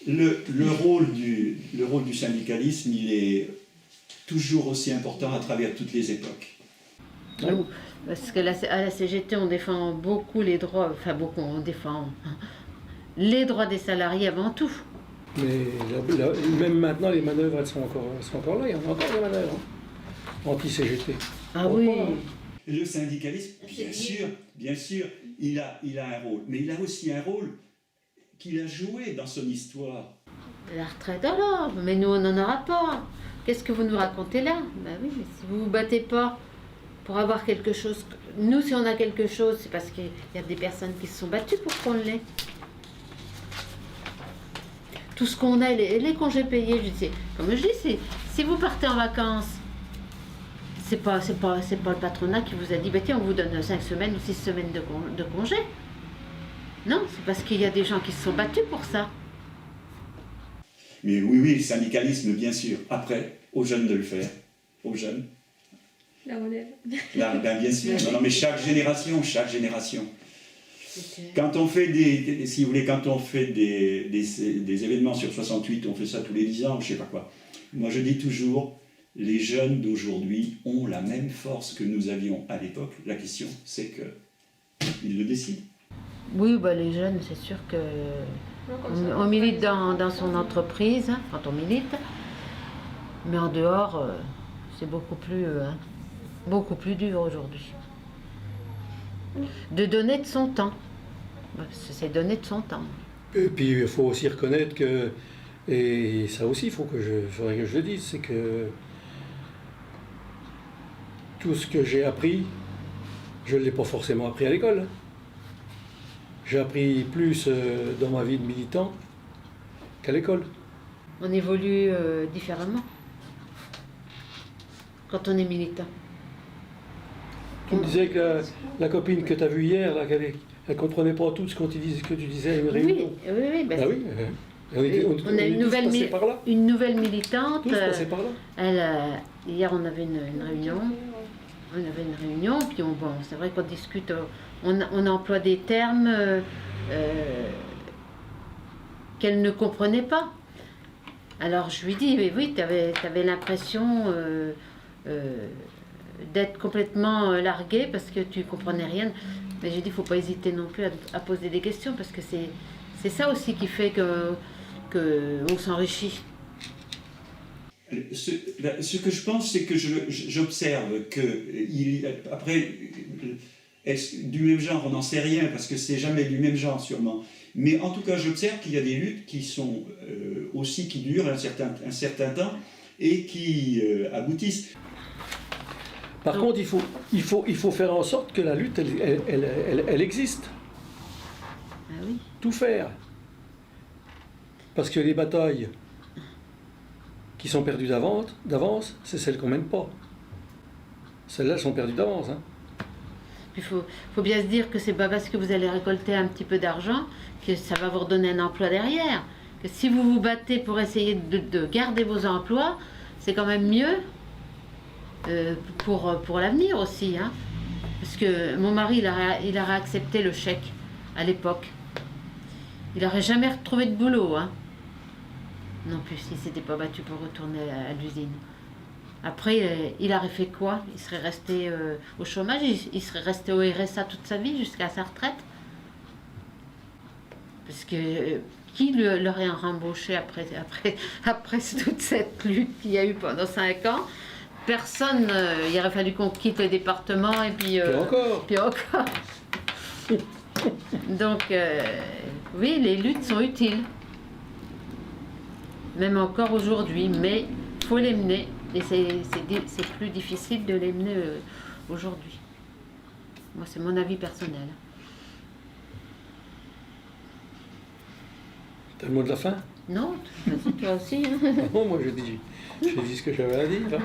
Le rôle du syndicalisme, il est toujours aussi important à travers toutes les époques. Nous, parce que à la CGT, on défend beaucoup les droits, enfin beaucoup, on défend les droits des salariés avant tout. Mais même maintenant, les manœuvres, elles sont encore là. Il y en a encore des manœuvres anti-CGT. Ah oui. Le syndicalisme, bien sûr, il a un rôle. Mais il a aussi un rôle qu'il a joué dans son histoire. La retraite alors, mais nous on n'en aura pas. Qu'est-ce que vous nous racontez là? Ben oui, mais si vous vous battez pas pour avoir quelque chose, nous si on a quelque chose, c'est parce qu'il y a des personnes qui se sont battues pour qu'on l'ait. Tout ce qu'on a, les congés payés, je dis, comme je dis, si vous partez en vacances, c'est pas le patronat qui vous a dit, bah tiens, on vous donne 5 semaines ou 6 semaines de congé. Non, c'est parce qu'il y a des gens qui se sont battus pour ça. Mais oui, le syndicalisme, bien sûr. Après, aux jeunes de le faire. Aux jeunes. La relève. Là, bien sûr. Non, mais chaque génération. Okay. Quand on fait quand on fait des événements sur 68, on fait ça tous les 10 ans, je sais pas quoi. Moi, je dis toujours, les jeunes d'aujourd'hui ont la même force que nous avions à l'époque. La question, c'est que ils le décident. Oui, bah les jeunes, c'est sûr que on milite dans son entreprise, hein, quand on milite, mais en dehors, c'est beaucoup plus dur aujourd'hui. De donner de son temps. C'est donner de son temps. Et puis il faut aussi reconnaître que, et ça aussi il faudrait que je le dise, c'est que tout ce que j'ai appris, je ne l'ai pas forcément appris à l'école. J'ai appris plus dans ma vie de militant qu'à l'école. On évolue différemment quand on est militant. Tu me disais que la copine que tu as vue hier, là, qu'elle ne comprenait pas tout ce que tu disais à une réunion. Oui. Ben oui. On a une nouvelle militante. Tous passés par là. Hier, on avait une réunion. Puis c'est vrai qu'on discute, on emploie des termes qu'elle ne comprenait pas. Alors je lui dis, mais oui, tu avais l'impression d'être complètement larguée parce que tu comprenais rien. Mais j'ai dit, il ne faut pas hésiter non plus à poser des questions parce que c'est ça aussi qui fait qu'on s'enrichit. Ce que je pense, c'est que j'observe que, après, est-ce du même genre, on n'en sait rien, parce que c'est jamais du même genre sûrement. Mais en tout cas, j'observe qu'il y a des luttes qui sont aussi, qui durent un certain temps et qui aboutissent. Par contre, il faut faire en sorte que la lutte, elle existe. Ah oui. Tout faire. Parce que les batailles qui sont perdues d'avance, c'est celles qu'on ne mène pas. Celles-là sont perdues d'avance. Hein. Il faut bien se dire que c'est pas parce que vous allez récolter un petit peu d'argent que ça va vous redonner un emploi derrière. Que si vous vous battez pour essayer de garder vos emplois, c'est quand même mieux pour l'avenir aussi. Hein. Parce que mon mari, il aurait accepté le chèque à l'époque. Il n'aurait jamais retrouvé de boulot. Hein. Non plus, s'il ne s'était pas battu pour retourner à l'usine. Après, il aurait fait quoi? Il serait resté au chômage, il serait resté au RSA toute sa vie jusqu'à sa retraite. Parce que qui l'aurait rembauché après toute cette lutte qu'il y a eu pendant 5 ans? Personne. Il aurait fallu qu'on quitte le département et puis encore. Donc, oui, les luttes sont utiles. Même encore aujourd'hui, mais il faut les mener. Et c'est plus difficile de les mener aujourd'hui. Moi, c'est mon avis personnel. T'as le mot de la fin? Non, vas-y, toi aussi. Hein. Non, moi j'ai dit ce que j'avais à dire. Hein.